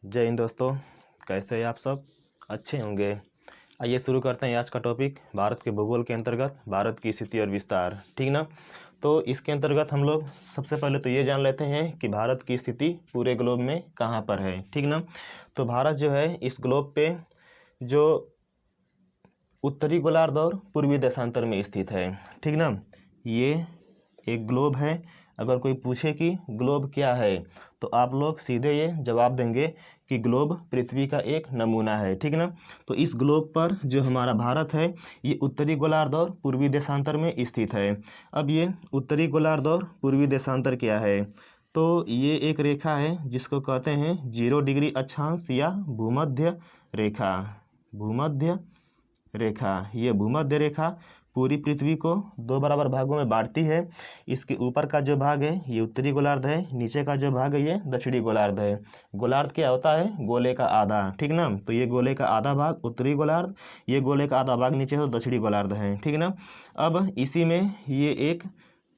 जय हिंद दोस्तों, कैसे हैं आप सब? अच्छे होंगे। आइए शुरू करते हैं आज का टॉपिक भारत के भूगोल के अंतर्गत भारत की स्थिति और विस्तार। ठीक ना? तो इसके अंतर्गत हम लोग सबसे पहले तो ये जान लेते हैं कि भारत की स्थिति पूरे ग्लोब में कहाँ पर है। ठीक ना? तो भारत जो है इस ग्लोब पे जो उत्तरी गोलार्ध और पूर्वी देशांतर में स्थित है। ठीक ना? ये एक ग्लोब है। अगर कोई पूछे कि ग्लोब क्या है तो आप लोग सीधे ये जवाब देंगे कि ग्लोब पृथ्वी का एक नमूना है। ठीक ना? तो इस ग्लोब पर जो हमारा भारत है ये उत्तरी गोलार्ध और पूर्वी देशांतर में स्थित है। अब ये उत्तरी गोलार्ध और पूर्वी देशांतर क्या है? तो ये एक रेखा है जिसको कहते हैं 0 डिग्री अक्षांश या भूमध्य रेखा। भूमध्य रेखा, ये भूमध्य रेखा पूरी पृथ्वी को दो बराबर भागों में बांटती है। इसके ऊपर का जो भाग है ये उत्तरी गोलार्ध है, नीचे का जो भाग है ये दक्षिणी गोलार्ध है। गोलार्ध क्या होता है? गोले का आधा। ठीक ना? तो ये गोले का आधा भाग उत्तरी गोलार्ध, ये गोले का आधा भाग नीचे तो दक्षिणी गोलार्ध है। ठीक ना? अब इसी में ये एक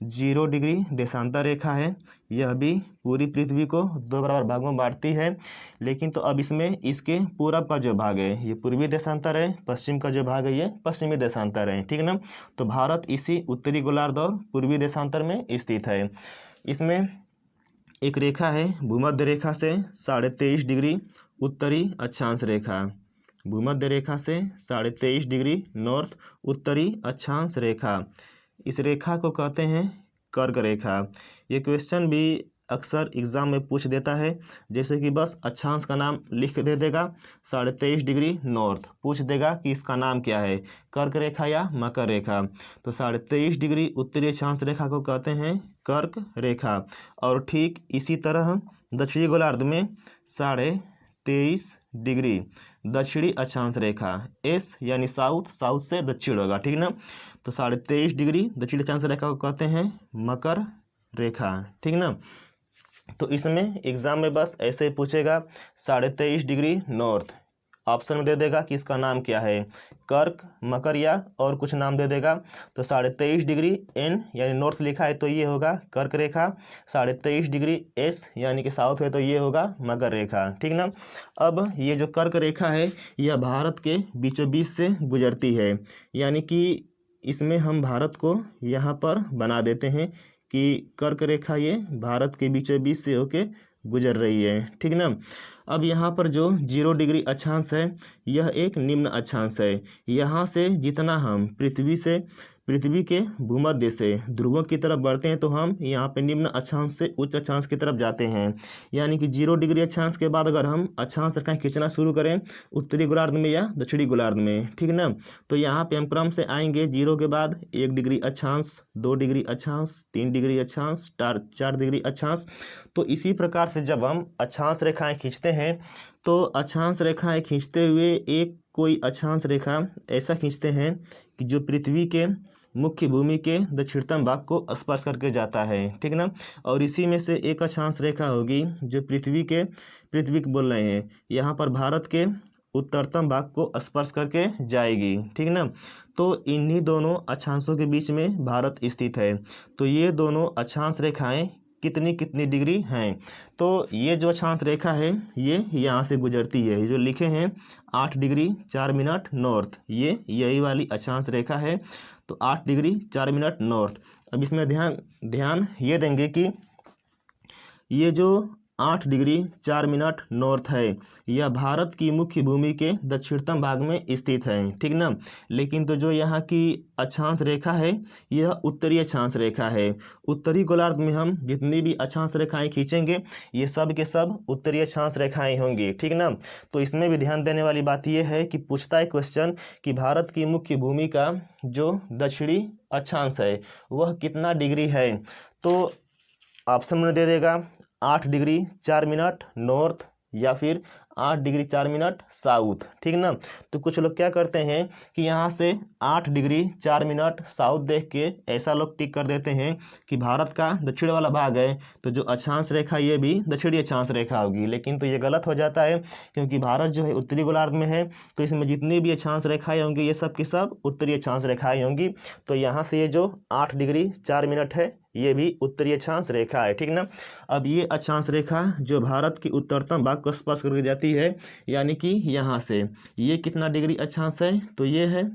0 डिग्री देशांतर रेखा है। यह भी पूरी पृथ्वी को दो बराबर भागों में बांटती है। लेकिन तो अब इसमें इसके पूरब का जो भाग है ये पूर्वी देशांतर है, पश्चिम का जो भाग है ये पश्चिमी देशांतर है। ठीक ना? तो भारत इसी उत्तरी गोलार्ध और पूर्वी देशांतर में स्थित है। इसमें एक रेखा है भूमध्य रेखा से 23.5 डिग्री उत्तरी अक्षांश रेखा। भूमध्य रेखा से 23.5 डिग्री नॉर्थ उत्तरी अक्षांश रेखा। इस रेखा को कहते हैं कर्क रेखा। ये क्वेश्चन भी अक्सर एग्ज़ाम में पूछ देता है, जैसे कि बस अक्षांश का नाम लिख दे देगा 23.5 डिग्री नॉर्थ, पूछ देगा कि इसका नाम क्या है, कर्क रेखा या मकर रेखा। तो 23.5 डिग्री उत्तरी अक्षांश रेखा को कहते हैं कर्क रेखा। और ठीक इसी तरह दक्षिणी गोलार्ध में 23.5 डिग्री दक्षिणी अक्षांश रेखा, एस यानी साउथ, साउथ से दक्षिण होगा। ठीक ना? तो 23.5 डिग्री दक्षिण अक्षांश रेखा को कहते हैं मकर रेखा। ठीक ना? तो इसमें एग्जाम में बस ऐसे पूछेगा 23.5 डिग्री नॉर्थ, ऑप्शन में दे देगा कि इसका नाम क्या है, कर्क, मकर या और कुछ नाम दे देगा। तो 23.5 डिग्री एन यानी नॉर्थ लिखा है तो ये होगा कर्क रेखा, 23.5 डिग्री एस यानी कि साउथ है तो ये होगा मकर रेखा। ठीक ना? अब ये जो कर्क रेखा है यह भारत के बीचों बीच से गुजरती है, यानी कि इसमें हम भारत को यहाँ पर बना देते हैं कि कर्क रेखा ये भारत के बीचों बीच से होके गुजर रही है। ठीक ना? अब यहाँ पर जो 0 डिग्री अक्षांश है यह एक निम्न अक्षांश है। यहाँ से जितना हम पृथ्वी के भूमध्य से ध्रुवों की तरफ बढ़ते हैं तो हम यहाँ पे निम्न अक्षांश से उच्च अक्षांश की तरफ जाते हैं। यानी कि 0 डिग्री अक्षांश के बाद अगर हम अक्षांश रेखाएं खींचना शुरू करें उत्तरी गोलार्ध में या दक्षिणी गोलार्ध में, ठीक ना, तो यहाँ पे हम क्रम से आएंगे 0 के बाद 1 डिग्री अक्षांश, 2 डिग्री अक्षांश, 3 डिग्री अक्षांश, 4 डिग्री अक्षांश। तो इसी प्रकार से जब हम अक्षांश रेखाएँ खींचते हैं तो अक्षांश रेखाएँ खींचते हुए एक कोई अक्षांश रेखा ऐसा खींचते हैं कि जो पृथ्वी के मुख्य भूमि के दक्षिणतम भाग को स्पर्श करके जाता है। ठीक ना? और इसी में से एक अक्षांश रेखा होगी जो पृथ्वी को बोल रहे हैं यहाँ पर भारत के उत्तरतम भाग को स्पर्श करके जाएगी। ठीक ना? तो इन्हीं दोनों अक्षांशों के बीच में भारत स्थित है। तो ये दोनों अक्षांश रेखाएं कितनी डिग्री हैं? तो ये जो अक्षांश रेखा है ये यहाँ से गुजरती है, ये जो लिखे हैं 8 डिग्री 4 मिनट नॉर्थ, ये यही वाली अक्षांश रेखा है। तो 8 डिग्री 4 मिनट नॉर्थ। अब इसमें ध्यान ये देंगे कि ये जो 8 डिग्री 4 मिनट नॉर्थ है यह भारत की मुख्य भूमि के दक्षिणतम भाग में स्थित है। ठीक ना? लेकिन तो जो यहाँ की अक्षांश रेखा है यह उत्तरी अक्षांश रेखा है। उत्तरी गोलार्ध में हम जितनी भी अक्षांश रेखाएं खींचेंगे ये सब के सब उत्तरी अक्षांश रेखाएं होंगी। ठीक ना? तो इसमें भी ध्यान देने वाली बात यह है कि पूछता है क्वेश्चन कि भारत की मुख्य भूमि का जो दक्षिणी अक्षांश है वह कितना डिग्री है। तो ऑप्शन में दे देगा 8 डिग्री 4 मिनट नॉर्थ या फिर 8 डिग्री 4 मिनट साउथ। ठीक ना? तो कुछ लोग क्या करते हैं कि यहाँ से 8 डिग्री 4 मिनट साउथ देख के ऐसा लोग टिक कर देते हैं कि भारत का दक्षिण वाला भाग है तो जो अक्षांश रेखा ये भी दक्षिणी अक्षांश रेखा होगी। लेकिन तो ये गलत हो जाता है क्योंकि भारत जो है उत्तरी गोलार्ध में है तो इसमें जितनी भी अक्षांश रेखाएँ होंगी ये सब की सब उत्तरी अक्षांश रेखाएँ होंगी। तो यहाँ से ये जो 8 डिग्री 4 मिनट है ये भी उत्तरी अक्षांश रेखा है, ठीक ना। अब ये अक्षांश रेखा जो भारत की उत्तरतम भाग को स्पर्श करके जाती है, यानी कि यहाँ से ये कितना डिग्री अक्षांश है, तो ये है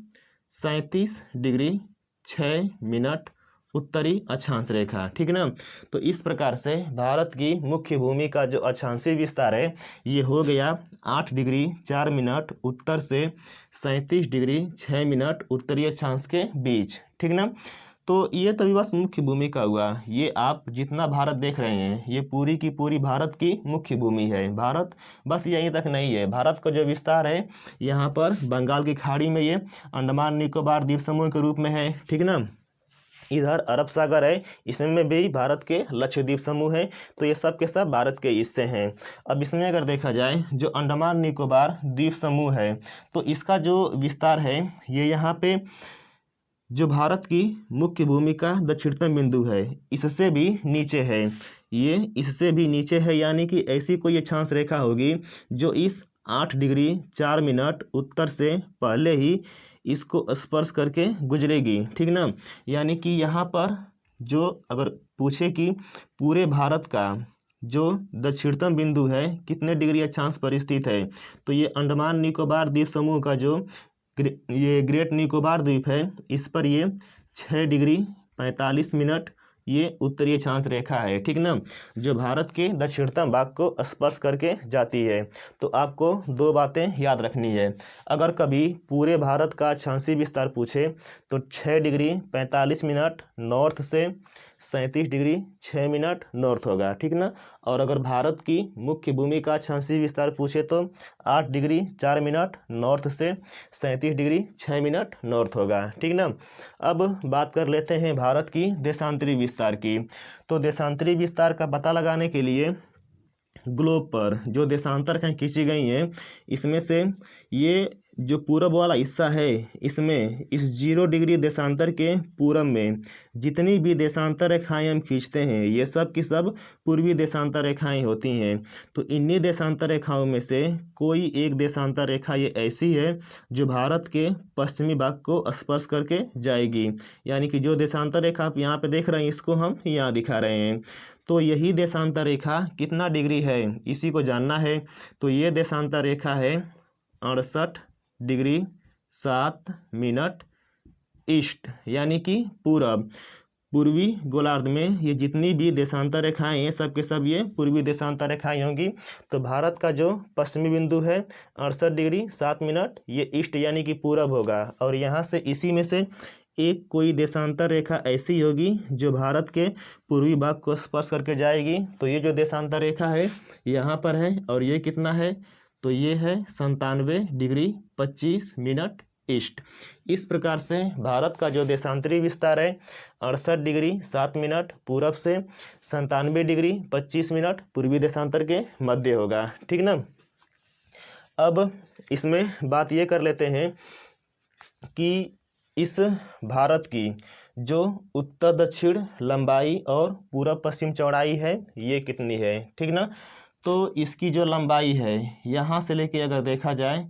37 डिग्री 6 मिनट उत्तरी अक्षांश रेखा, ठीक ना। तो इस प्रकार से भारत की मुख्य भूमि का जो अक्षांशीय विस्तार है ये हो गया 8 डिग्री 4 मिनट उत्तर से 37 डिग्री 6 मिनट उत्तरी अक्षांश के बीच, ठीक ना। तो ये तो बस मुख्य भूमि का हुआ। ये आप जितना भारत देख रहे हैं ये पूरी की पूरी भारत की मुख्य भूमि है। भारत बस यहीं तक नहीं है, भारत का जो विस्तार है यहाँ पर बंगाल की खाड़ी में ये अंडमान निकोबार द्वीप समूह के रूप में है, ठीक ना। इधर अरब सागर है, इसमें भी भारत के लक्षद्वीप समूह है। तो ये सब के सब भारत के हिस्से हैं। अब इसमें अगर देखा जाए जो अंडमान निकोबार द्वीप समूह है तो इसका जो विस्तार है ये यहाँ पे जो भारत की मुख्य भूमि का दक्षिणतम बिंदु है इससे भी नीचे है, ये इससे भी नीचे है, यानी कि ऐसी कोई अक्षांश रेखा होगी जो इस 8 डिग्री 4 मिनट उत्तर से पहले ही इसको स्पर्श करके गुजरेगी, ठीक ना। यानी कि यहाँ पर जो अगर पूछे कि पूरे भारत का जो दक्षिणतम बिंदु है कितने डिग्री अक्षांश पर स्थित है, तो ये अंडमान निकोबार द्वीप समूह का जो ये ग्रेट निकोबार द्वीप है इस पर ये 6 डिग्री 45 मिनट ये उत्तरी अक्षांश रेखा है, ठीक ना, जो भारत के दक्षिणतम भाग को स्पर्श करके जाती है। तो आपको दो बातें याद रखनी है। अगर कभी पूरे भारत का अक्षांशीय विस्तार पूछे तो 6 डिग्री 45 मिनट नॉर्थ से 37 डिग्री 6 मिनट नॉर्थ होगा, ठीक ना। और अगर भारत की मुख्य भूमि का अक्षांशीय विस्तार पूछे तो 8 डिग्री 4 मिनट नॉर्थ से 37 डिग्री 6 मिनट नॉर्थ होगा, ठीक ना। अब बात कर लेते हैं भारत की देशांतरी विस्तार की। तो देशांतरी विस्तार का पता लगाने के लिए ग्लोब पर जो देशांतर रेखाएं खींची गई हैं इसमें से ये जो पूरब वाला हिस्सा है इसमें इस 0 डिग्री देशांतर के पूरब में जितनी भी देशांतर रेखाएं हम खींचते हैं ये सब की सब पूर्वी देशांतर रेखाएं होती हैं। तो इन्हीं देशांतर रेखाओं में से कोई एक देशांतर रेखा ये ऐसी है जो भारत के पश्चिमी भाग को स्पर्श करके जाएगी, यानी कि जो देशांतर रेखा आप यहाँ पे देख रहे हैं इसको हम यहाँ दिखा रहे हैं। तो यही देशांतर रेखा कितना डिग्री है इसी को जानना है। तो ये देशांतर रेखा है 68 डिग्री 7 मिनट ईस्ट, यानी कि पूर्वी गोलार्ध में ये जितनी भी देशांतर रेखाएं हैं सब के सब ये पूर्वी देशांतर रेखाएं होंगी। तो भारत का जो पश्चिमी बिंदु है 68 डिग्री 7 मिनट ये ईस्ट यानी कि पूरब होगा। और यहाँ से इसी में से एक कोई देशांतर रेखा ऐसी होगी जो भारत के पूर्वी भाग को स्पर्श करके जाएगी। तो ये जो देशांतर रेखा है यहाँ पर है और ये कितना है, तो ये है 97 डिग्री 25 मिनट ईस्ट। इस प्रकार से भारत का जो देशांतरी विस्तार है 68 डिग्री 7 मिनट पूरब से 97 डिग्री 25 मिनट पूर्वी देशांतर के मध्य होगा, ठीक ना। अब इसमें बात ये कर लेते हैं कि इस भारत की जो उत्तर दक्षिण लंबाई और पूरब पश्चिम चौड़ाई है ये कितनी है, ठीक ना। तो इसकी जो लंबाई है यहाँ से लेके अगर देखा जाए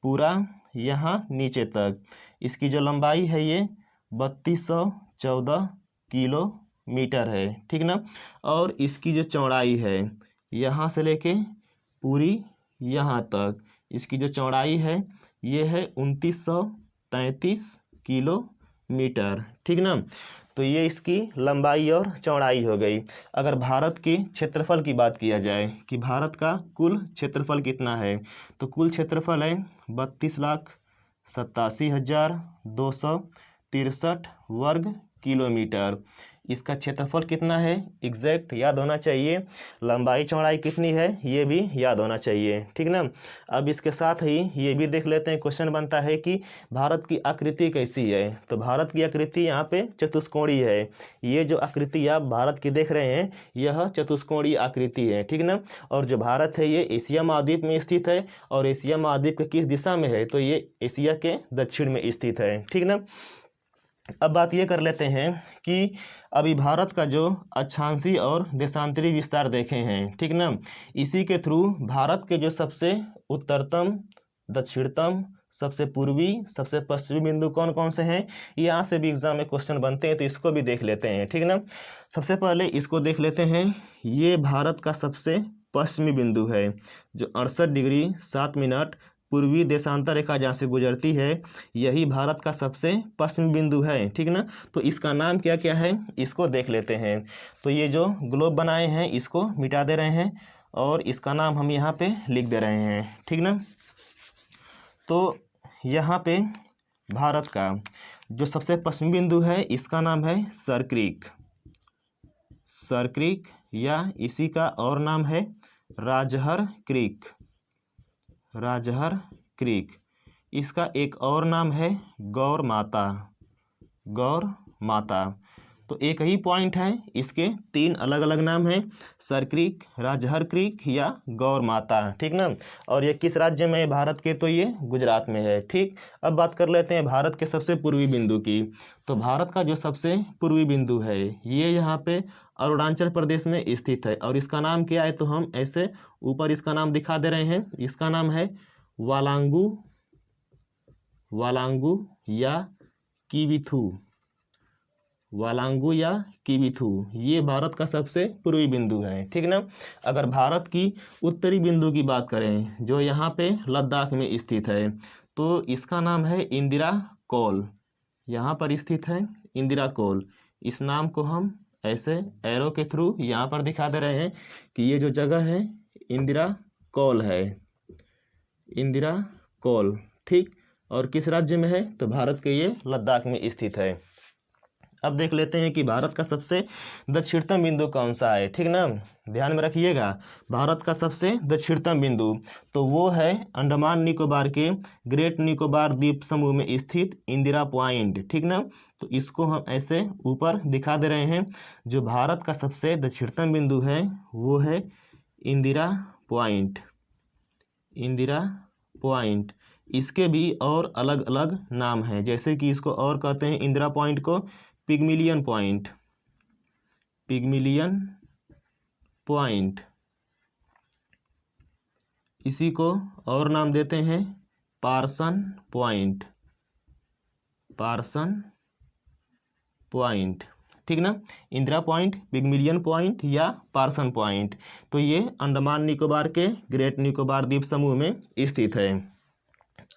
पूरा यहाँ नीचे तक इसकी जो लंबाई है ये 3214 किलोमीटर है, ठीक ना। और इसकी जो चौड़ाई है यहाँ से लेके पूरी यहाँ तक इसकी जो चौड़ाई है ये है 2933 किलोमीटर, ठीक ना। तो ये इसकी लंबाई और चौड़ाई हो गई। अगर भारत के क्षेत्रफल की बात किया जाए कि भारत का कुल क्षेत्रफल कितना है, तो कुल क्षेत्रफल है 32,87,263 वर्ग किलोमीटर। इसका क्षेत्रफल कितना है एग्जैक्ट याद होना चाहिए, लंबाई चौड़ाई कितनी है ये भी याद होना चाहिए, ठीक ना। अब इसके साथ ही ये भी देख लेते हैं, क्वेश्चन बनता है कि भारत की आकृति कैसी है। तो भारत की आकृति यहाँ पे चतुष्कोणीय है। ये जो आकृति आप भारत की देख रहे हैं यह चतुष्कोणीय आकृति है, ठीक ना। और जो भारत है ये एशिया महाद्वीप में स्थित है और एशिया महाद्वीप के किस दिशा में है, तो ये एशिया के दक्षिण में स्थित है, ठीक ना। अब बात ये कर लेते हैं कि अभी भारत का जो अक्षांशीय और देशांतरी विस्तार देखे हैं, ठीक ना। इसी के थ्रू भारत के जो सबसे उत्तरतम, दक्षिणतम, सबसे पूर्वी, सबसे पश्चिमी बिंदु कौन कौन से हैं, यहाँ से भी एग्जाम में क्वेश्चन बनते हैं, तो इसको भी देख लेते हैं, ठीक ना। सबसे पहले इसको देख लेते हैं। ये भारत का सबसे पश्चिमी बिंदु है, जो 68 डिग्री 7 मिनट पूर्वी देशांतर रेखा जहाँ से गुजरती है, यही भारत का सबसे पश्चिमी बिंदु है, ठीक ना। तो इसका नाम क्या क्या है, इसको देख लेते हैं। तो ये जो ग्लोब बनाए हैं इसको मिटा दे रहे हैं और इसका नाम हम यहाँ पे लिख दे रहे हैं, ठीक ना। तो यहाँ पे भारत का जो सबसे पश्चिमी बिंदु है इसका नाम है सरक्रीक, सरक्रीक, या इसी का और नाम है राजहर क्रीक, राजहर क्रीक। इसका एक और नाम है गौर माता, गौर माता। तो एक ही पॉइंट है, इसके 3 अलग अलग नाम हैं, सर क्रीक, राजहर क्रीक या गौर माता, ठीक ना। और ये किस राज्य में है भारत के, तो ये गुजरात में है, ठीक। अब बात कर लेते हैं भारत के सबसे पूर्वी बिंदु की। तो भारत का जो सबसे पूर्वी बिंदु है ये यहाँ पे अरुणाचल प्रदेश में स्थित है, और इसका नाम क्या है, तो हम ऐसे ऊपर इसका नाम दिखा दे रहे हैं। इसका नाम है वालांगू, वालांगू या कीविथू, वालांगू या कीविथू, ये भारत का सबसे पूर्वी बिंदु है, ठीक ना। अगर भारत की उत्तरी बिंदु की बात करें जो यहाँ पे लद्दाख में स्थित है, तो इसका नाम है इंदिरा कौल, यहाँ पर स्थित है इंदिरा कौल। इस नाम को हम ऐसे एरो के थ्रू यहाँ पर दिखा दे रहे हैं कि ये जो जगह है इंदिरा कौल है, इंदिरा कौल, ठीक। और किस राज्य में है, तो भारत के ये लद्दाख में स्थित है। अब देख लेते हैं कि भारत का सबसे दक्षिणतम बिंदु कौन सा है, ठीक ना। ध्यान में रखिएगा, भारत का सबसे दक्षिणतम बिंदु तो वो है अंडमान निकोबार के ग्रेट निकोबार द्वीप समूह में स्थित इंदिरा पॉइंट, ठीक ना। तो इसको हम ऐसे ऊपर दिखा दे रहे हैं। जो भारत का सबसे दक्षिणतम बिंदु है वो है इंदिरा पॉइंट, इंदिरा पॉइंट। इसके भी और अलग अलग नाम हैं, जैसे कि इसको और कहते हैं इंदिरा पॉइंट को पिग्मिलियन पॉइंट, पिग्मिलियन पॉइंट। इसी को और नाम देते हैं पार्सन पॉइंट, पार्सन पॉइंट, ठीक ना। इंदिरा पॉइंट, पिग्मिलियन पॉइंट या पार्सन पॉइंट, तो ये अंडमान निकोबार के ग्रेट निकोबार द्वीप समूह में स्थित है।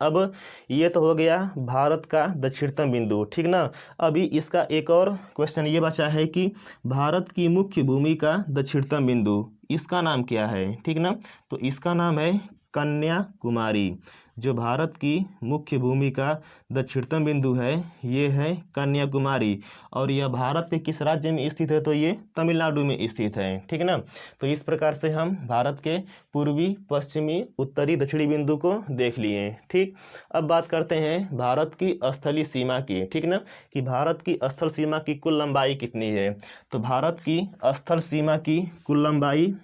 अब ये तो हो गया भारत का दक्षिणतम बिंदु, ठीक ना। अभी इसका एक और क्वेश्चन ये बचा है कि भारत की मुख्य भूमि का दक्षिणतम बिंदु, इसका नाम क्या है, ठीक ना। तो इसका नाम है कन्याकुमारी। जो भारत की मुख्य भूमि का दक्षिणतम बिंदु है ये है कन्याकुमारी, और यह भारत के किस राज्य में स्थित है, तो ये तमिलनाडु में स्थित है, ठीक ना। तो इस प्रकार से हम भारत के पूर्वी, पश्चिमी, उत्तरी, दक्षिणी बिंदु को देख लिए, ठीक। अब बात करते हैं भारत की स्थलीय सीमा की, ठीक ना, कि भारत की स्थल सीमा की कुल लंबाई कितनी है। तो भारत की स्थल सीमा की कुल लंबाई,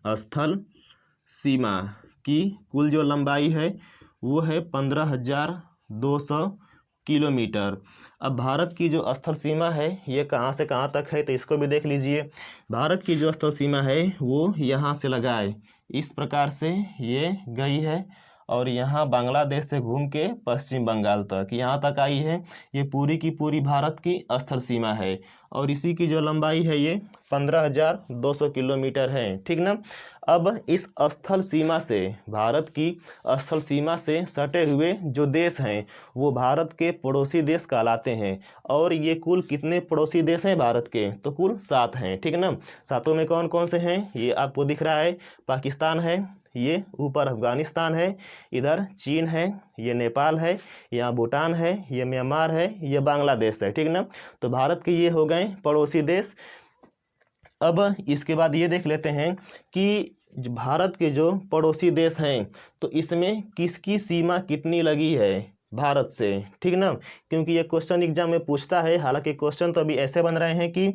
स्थल सीमा की कुल जो लंबाई है वो है 15,200 किलोमीटर। अब भारत की जो स्थल सीमा है ये कहाँ से कहाँ तक है, तो इसको भी देख लीजिए। भारत की जो स्थल सीमा है वो यहाँ से लगाए इस प्रकार से ये गई है, और यहाँ बांग्लादेश से घूम के पश्चिम बंगाल तक यहाँ तक आई है। ये पूरी की पूरी भारत की स्थल सीमा है, और इसी की जो लंबाई है ये 15,200 किलोमीटर है, ठीक ना। अब इस स्थल सीमा से, भारत की स्थल सीमा से सटे हुए जो देश हैं वो भारत के पड़ोसी देश कहलाते हैं। और ये कुल कितने पड़ोसी देश हैं भारत के, तो कुल 7 हैं, ठीक ना। 7 में कौन कौन से हैं, ये आपको दिख रहा है, पाकिस्तान है, ये ऊपर अफगानिस्तान है, इधर चीन है, ये नेपाल है, यहाँ भूटान है, ये म्यांमार है, ये बांग्लादेश है, ठीक ना। तो भारत के ये हो गए पड़ोसी देश। अब इसके बाद ये देख लेते हैं कि भारत के जो पड़ोसी देश हैं तो इसमें किसकी सीमा कितनी लगी है भारत से, ठीक ना। क्योंकि ये क्वेश्चन एग्जाम में पूछता है। हालांकि क्वेश्चन तो अभी ऐसे बन रहे हैं कि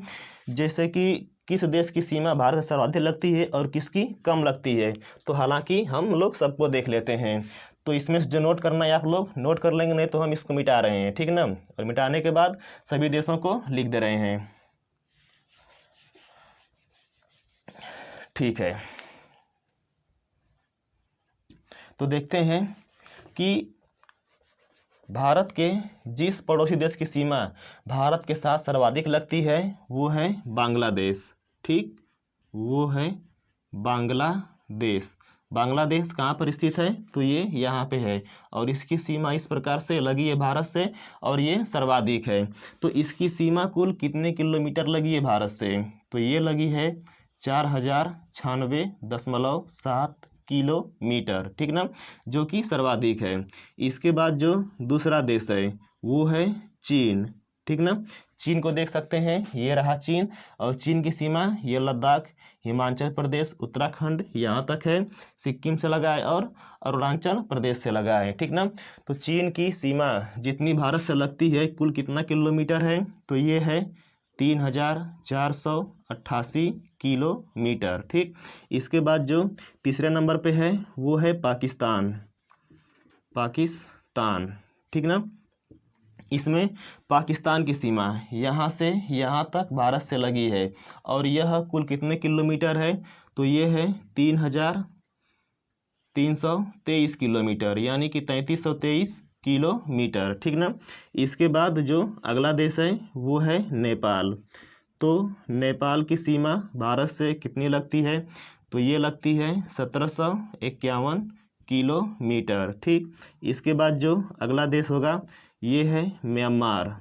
जैसे कि किस देश की सीमा भारत से सर्वाधिक लगती है और किसकी कम लगती है। तो हालांकि हम लोग सबको देख लेते हैं, तो इसमें से जो नोट करना है आप लोग नोट कर लेंगे, नहीं तो हम इसको मिटा रहे हैं, ठीक ना। और मिटाने के बाद सभी देशों को लिख दे रहे हैं, ठीक है। तो देखते हैं कि भारत के जिस पड़ोसी देश की सीमा भारत के साथ सर्वाधिक लगती है वो है बांग्लादेश। ठीक, वो है बांग्लादेश। बांग्लादेश कहाँ पर स्थित है? तो ये यहाँ पे है और इसकी सीमा इस प्रकार से लगी है भारत से और ये सर्वाधिक है। तो इसकी सीमा कुल कितने किलोमीटर लगी है भारत से? तो ये लगी है 4096.7 किलोमीटर। ठीक ना, जो कि सर्वाधिक है। इसके बाद जो दूसरा देश है वो है चीन। ठीक ना, चीन को देख सकते हैं, ये रहा चीन और चीन की सीमा ये लद्दाख, हिमाचल प्रदेश, उत्तराखंड यहाँ तक है, सिक्किम से लगा है और अरुणाचल प्रदेश से लगा है। ठीक ना, तो चीन की सीमा जितनी भारत से लगती है कुल कितना किलोमीटर है? तो ये है 3488 किलोमीटर। ठीक, इसके बाद जो तीसरे नंबर पे है वो है पाकिस्तान। पाकिस्तान, ठीक ना, इसमें पाकिस्तान की सीमा यहाँ से यहाँ तक भारत से लगी है और यह कुल कितने किलोमीटर है? तो ये है 3323 किलोमीटर, यानी कि 3323 किलोमीटर। ठीक ना, इसके बाद जो अगला देश है वो है नेपाल। तो नेपाल की सीमा भारत से कितनी लगती है? तो ये लगती है 1751 किलोमीटर। ठीक, इसके बाद जो अगला देश होगा ये है म्यांमार।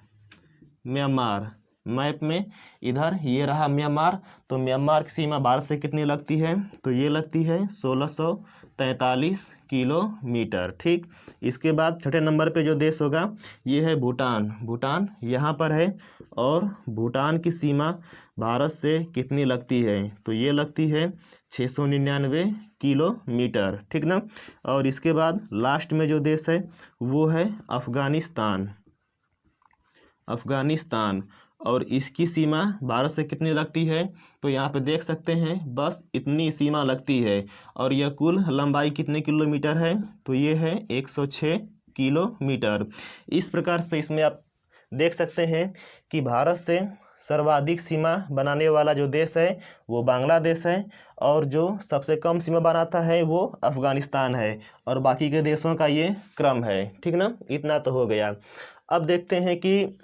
म्यांमार मैप में इधर ये रहा म्यांमार। तो म्यांमार की सीमा भारत से कितनी लगती है? तो ये लगती है 1643 किलोमीटर। ठीक, इसके बाद छठे नंबर पे जो देश होगा ये है भूटान। भूटान यहाँ पर है और भूटान की सीमा भारत से कितनी लगती है? तो ये लगती है 699 किलोमीटर। ठीक ना, और इसके बाद लास्ट में जो देश है वो है अफ़गानिस्तान। अफ़गानिस्तान, और इसकी सीमा भारत से कितनी लगती है? तो यहाँ पे देख सकते हैं बस इतनी सीमा लगती है और यह कुल लंबाई कितने किलोमीटर है? तो ये है 106 किलोमीटर। इस प्रकार से इसमें आप देख सकते हैं कि भारत से सर्वाधिक सीमा बनाने वाला जो देश है वो बांग्लादेश है और जो सबसे कम सीमा बनाता है वो अफ़गानिस्तान है और बाकी के देशों का ये क्रम है। ठीक ना, इतना तो हो गया। अब देखते हैं कि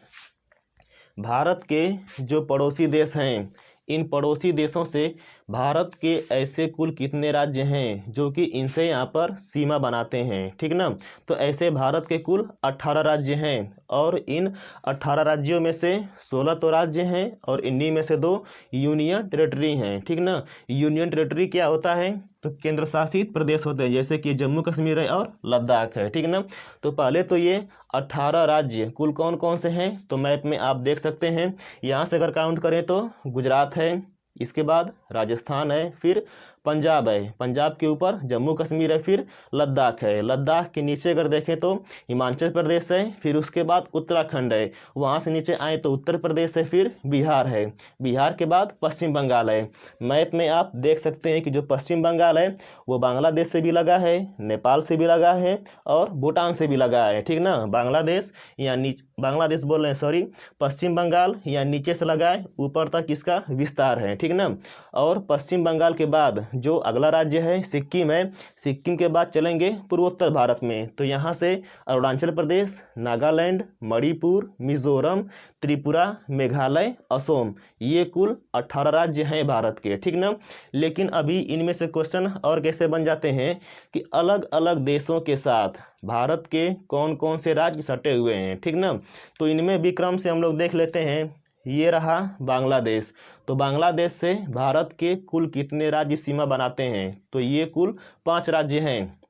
भारत के जो पड़ोसी देश हैं इन पड़ोसी देशों से भारत के ऐसे कुल कितने राज्य हैं जो कि इनसे यहाँ पर सीमा बनाते हैं। ठीक ना, तो ऐसे भारत के कुल 18 राज्य हैं और इन 18 राज्यों में से 16 तो राज्य हैं और इन्हीं में से 2 यूनियन टेरिटरी हैं। ठीक ना, यूनियन टेरिटरी क्या होता है? तो केंद्र शासित प्रदेश होते हैं, जैसे कि जम्मू कश्मीर है और लद्दाख है। ठीक ना, तो पहले तो ये 18 राज्य कुल कौन कौन से हैं? तो मैप में आप देख सकते हैं, यहाँ से अगर काउंट करें तो गुजरात है, इसके बाद राजस्थान है, फिर पंजाब है, पंजाब के ऊपर जम्मू कश्मीर है, फिर लद्दाख है, लद्दाख के नीचे अगर देखें तो हिमाचल प्रदेश है, फिर उसके बाद उत्तराखंड है, वहाँ से नीचे आए तो उत्तर प्रदेश है, फिर बिहार है, बिहार के बाद पश्चिम बंगाल है। मैप में आप देख सकते हैं कि जो पश्चिम बंगाल है वो बांग्लादेश से भी लगा है, नेपाल से भी लगा है और भूटान से भी लगा है। ठीक ना, बांग्लादेश या बांग्लादेश बोल रहे हैं, सॉरी, पश्चिम बंगाल या नीचे से लगा है, ऊपर तक इसका विस्तार है। ठीक ना, और पश्चिम बंगाल के बाद जो अगला राज्य है सिक्किम है, सिक्किम के बाद चलेंगे पूर्वोत्तर भारत में, तो यहाँ से अरुणाचल प्रदेश, नागालैंड, मणिपुर, मिजोरम, त्रिपुरा, मेघालय, असम, ये कुल 18 राज्य हैं भारत के। ठीक ना, लेकिन अभी इनमें से क्वेश्चन और कैसे बन जाते हैं कि अलग अलग देशों के साथ भारत के कौन कौन से राज्य सटे हुए हैं। ठीक ना, तो इनमें भी क्रम से हम लोग देख लेते हैं। ये रहा बांग्लादेश, तो बांग्लादेश से भारत के कुल कितने राज्य सीमा बनाते हैं? तो ये कुल 5 राज्य हैं।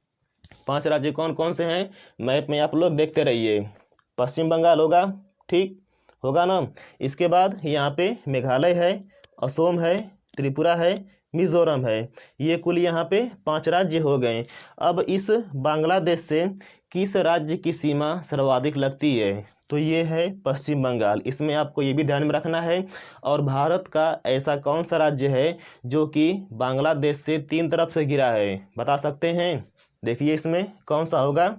5 राज्य कौन कौन से हैं? मैप में आप लोग देखते रहिए। पश्चिम बंगाल होगा, ठीक होगा ना, इसके बाद यहाँ पे मेघालय है, असम है, त्रिपुरा है, मिजोरम है, ये कुल यहाँ पे 5 राज्य हो गए। अब इस बांग्लादेश से किस राज्य की सीमा सर्वाधिक लगती है? तो ये है पश्चिम बंगाल। इसमें आपको ये भी ध्यान में रखना है। और भारत का ऐसा कौन सा राज्य है जो कि बांग्लादेश से 3 तरफ से घिरा है? बता सकते हैं? देखिए इसमें कौन सा होगा।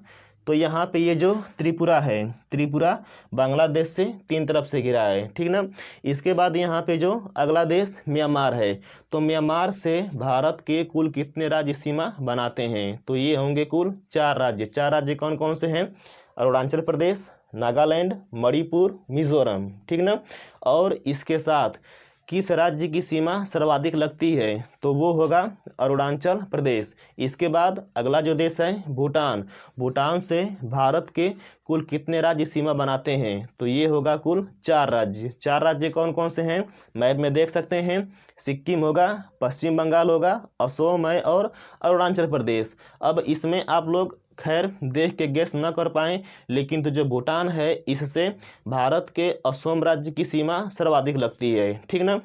तो यहाँ पे ये जो त्रिपुरा है, त्रिपुरा बांग्लादेश से 3 तरफ से घिरा है। ठीक ना, इसके बाद यहाँ पे जो अगला देश म्यांमार है, तो म्यांमार से भारत के कुल कितने राज्य सीमा बनाते हैं? तो ये होंगे कुल 4 राज्य। 4 राज्य कौन कौन से हैं? अरुणाचल प्रदेश, नागालैंड, मणिपुर, मिजोरम, ठीक ना। और इसके साथ किस राज्य की सीमा सर्वाधिक लगती है, तो वो होगा अरुणाचल प्रदेश। इसके बाद अगला जो देश है भूटान। भूटान से भारत के कुल कितने राज्य सीमा बनाते हैं, तो ये होगा कुल 4 राज्य। 4 राज्य कौन कौन से हैं, मैप में देख सकते हैं। सिक्किम होगा, पश्चिम बंगाल होगा, असम है और अरुणाचल प्रदेश। अब इसमें आप लोग खैर देख के गेस न कर पाएँ, लेकिन तो जो भूटान है इससे भारत के असम राज्य की सीमा सर्वाधिक लगती है, ठीक ना।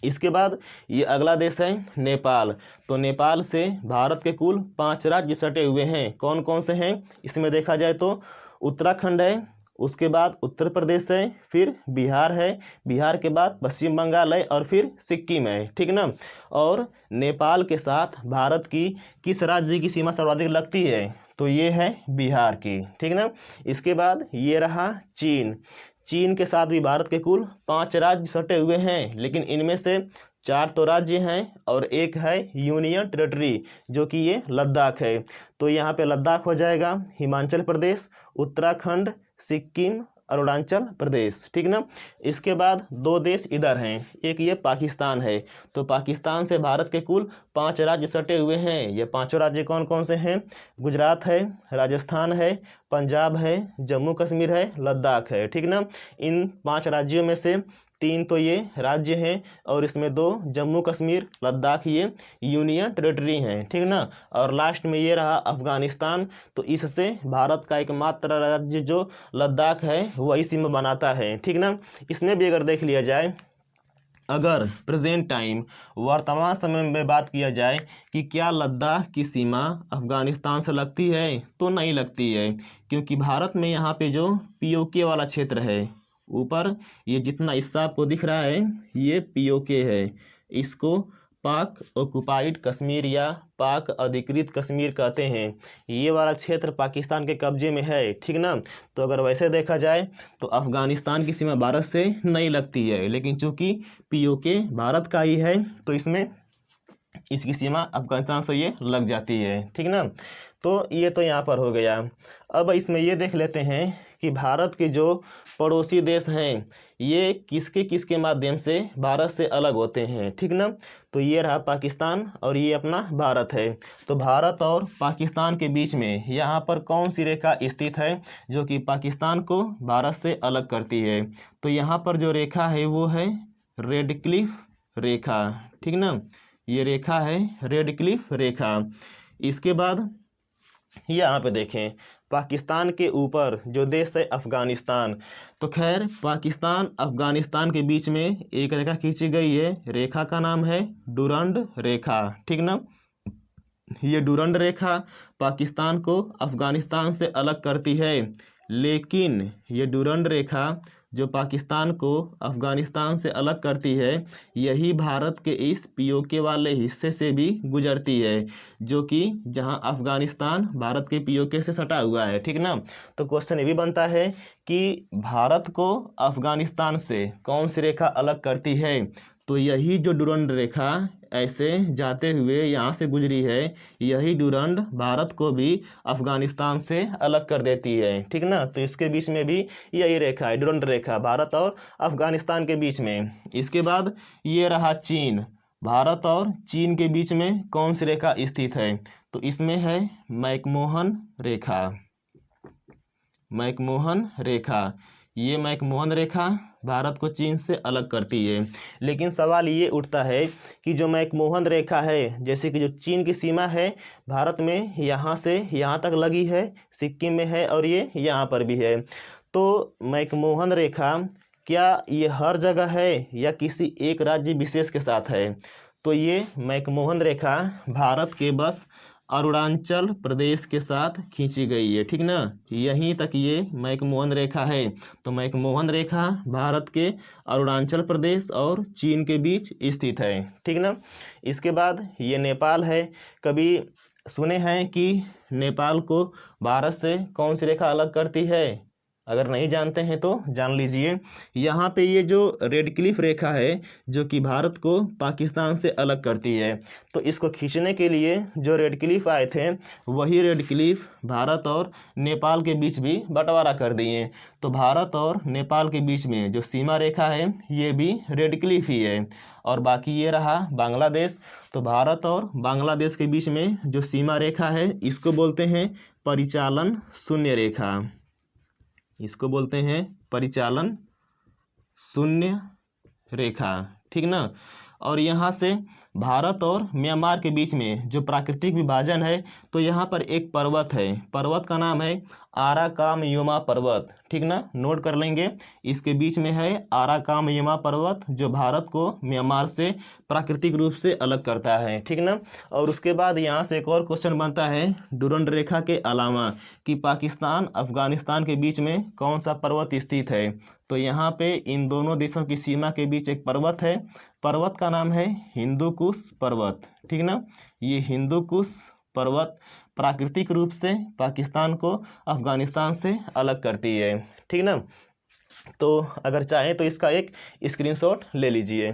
इसके बाद ये अगला देश है नेपाल। तो नेपाल से भारत के कुल 5 राज्य सटे हुए हैं। कौन कौन से हैं, इसमें देखा जाए तो उत्तराखंड है, उसके बाद उत्तर प्रदेश है, फिर बिहार है, बिहार के बाद पश्चिम बंगाल है और फिर सिक्किम है, ठीक ना। और नेपाल के साथ भारत की किस राज्य की सीमा सर्वाधिक लगती है, तो ये है बिहार की, ठीक ना। इसके बाद ये रहा चीन। चीन के साथ भी भारत के कुल 5 राज्य सटे हुए हैं, लेकिन इनमें से 4 तो राज्य हैं और एक है यूनियन टेरिटरी, जो कि ये लद्दाख है। तो यहाँ पे लद्दाख हो जाएगा हिमाचल प्रदेश, उत्तराखंड, सिक्किम, अरुणाचल प्रदेश, ठीक ना। इसके बाद 2 देश इधर हैं, एक ये पाकिस्तान है। तो पाकिस्तान से भारत के कुल 5 राज्य सटे हुए हैं। ये 5 राज्य कौन कौन से हैं, गुजरात है, राजस्थान है, पंजाब है, जम्मू कश्मीर है, लद्दाख है, ठीक ना। इन 5 राज्यों में से 3 तो ये राज्य हैं और इसमें 2 जम्मू कश्मीर, लद्दाख ये यूनियन टेरिटरी हैं, ठीक ना। और लास्ट में ये रहा अफगानिस्तान। तो इससे भारत का एकमात्र राज्य जो लद्दाख है वही सीमा बनाता है, ठीक ना। इसमें भी अगर देख लिया जाए, अगर प्रेजेंट टाइम वर्तमान समय में बात किया जाए कि क्या लद्दाख की सीमा अफगानिस्तान से लगती है, तो नहीं लगती है, क्योंकि भारत में यहाँ पे जो पीओके वाला क्षेत्र है, ऊपर ये जितना हिस्सा आपको दिख रहा है ये पीओके है। इसको पाक ऑक्युपाइड कश्मीर या पाक अधिकृत कश्मीर कहते हैं। ये वाला क्षेत्र पाकिस्तान के कब्जे में है, ठीक ना। तो अगर वैसे देखा जाए तो अफ़गानिस्तान की सीमा भारत से नहीं लगती है, लेकिन चूंकि पीओके भारत का ही है तो इसमें इसकी सीमा अफगानिस्तान से ये लग जाती है, ठीक ना। तो ये तो यहाँ पर हो गया। अब इसमें ये देख लेते हैं कि भारत के जो पड़ोसी देश हैं ये किसके किसके माध्यम से भारत से अलग होते हैं, ठीक ना। तो ये रहा पाकिस्तान और ये अपना भारत है। तो भारत और पाकिस्तान के बीच में यहाँ पर कौन सी रेखा स्थित है जो कि पाकिस्तान को भारत से अलग करती है, तो यहाँ पर जो रेखा है वो है रेड क्लिफ रेखा, ठीक ना। ये रेखा है रेड क्लिफ रेखा। इसके बाद यहाँ पे देखें पाकिस्तान के ऊपर जो देश है अफ़गानिस्तान। तो खैर पाकिस्तान अफ़गानिस्तान के बीच में एक रेखा खींची गई है, रेखा का नाम है डुरंड रेखा, ठीक ना। ये डुरंड रेखा पाकिस्तान को अफ़गानिस्तान से अलग करती है, लेकिन ये डुरंड रेखा जो पाकिस्तान को अफ़गानिस्तान से अलग करती है यही भारत के इस पीओके वाले हिस्से से भी गुजरती है, जो कि जहां अफ़गानिस्तान भारत के पीओके से सटा हुआ है, ठीक ना। तो क्वेश्चन ये भी बनता है कि भारत को अफ़गानिस्तान से कौन सी रेखा अलग करती है, तो यही जो डुरंड रेखा ऐसे जाते हुए यहाँ से गुजरी है, यही डुरंड भारत को भी अफ़गानिस्तान से अलग कर देती है, ठीक ना। तो इसके बीच में भी यही रेखा है डुरंड रेखा, भारत और अफ़गानिस्तान के बीच में। इसके बाद ये रहा चीन। भारत और चीन के बीच में कौन सी रेखा स्थित है, तो इसमें है मैकमोहन रेखा। मैकमोहन रेखा, ये मैकमोहन रेखा भारत को चीन से अलग करती है। लेकिन सवाल ये उठता है कि जो मैकमोहन रेखा है, जैसे कि जो चीन की सीमा है भारत में यहाँ से यहाँ तक लगी है, सिक्किम में है और ये यहाँ पर भी है। तो मैकमोहन रेखा क्या ये हर जगह है या किसी एक राज्य विशेष के साथ है, तो ये मैकमोहन रेखा भारत के बस अरुणाचल प्रदेश के साथ खींची गई है, ठीक ना। यहीं तक ये मैकमोहन रेखा है। तो मैकमोहन रेखा भारत के अरुणाचल प्रदेश और चीन के बीच स्थित है, ठीक ना। इसके बाद ये नेपाल है। कभी सुने हैं कि नेपाल को भारत से कौन सी रेखा अलग करती है, अगर नहीं जानते हैं तो जान लीजिए। यहाँ पे ये जो रेड क्लिफ रेखा है जो कि भारत को पाकिस्तान से अलग करती है, तो इसको खींचने के लिए जो रेड क्लिफ आए थे वही रेड क्लिफ भारत और नेपाल के बीच भी बंटवारा कर दिए। तो भारत और नेपाल के बीच में जो सीमा रेखा है ये भी रेड क्लिफ ही है। और बाकी ये रहा बांग्लादेश। तो भारत और बांग्लादेश के बीच में जो सीमा रेखा है इसको बोलते हैं परिचालन शून्य रेखा। इसको बोलते हैं परिचालन शून्य रेखा, ठीक ना। और यहाँ से भारत और म्यांमार के बीच में जो प्राकृतिक विभाजन है, तो यहाँ पर एक पर्वत है, पर्वत का नाम है आराकामयुमा पर्वत, ठीक ना, नोट कर लेंगे। इसके बीच में है आराकामयुमा पर्वत जो भारत को म्यांमार से प्राकृतिक रूप से अलग करता है, ठीक ना। और उसके बाद यहाँ से एक और क्वेश्चन बनता है डुरंड रेखा के अलावा कि पाकिस्तान अफगानिस्तान के बीच में कौन सा पर्वत स्थित है। तो यहाँ पे इन दोनों देशों की सीमा के बीच एक पर्वत है, पर्वत का नाम है हिंदू कुश पर्वत, ठीक ना। ये हिंदू कुश पर्वत प्राकृतिक रूप से पाकिस्तान को अफगानिस्तान से अलग करती है, ठीक ना। तो अगर चाहें तो इसका एक स्क्रीनशॉट ले लीजिए।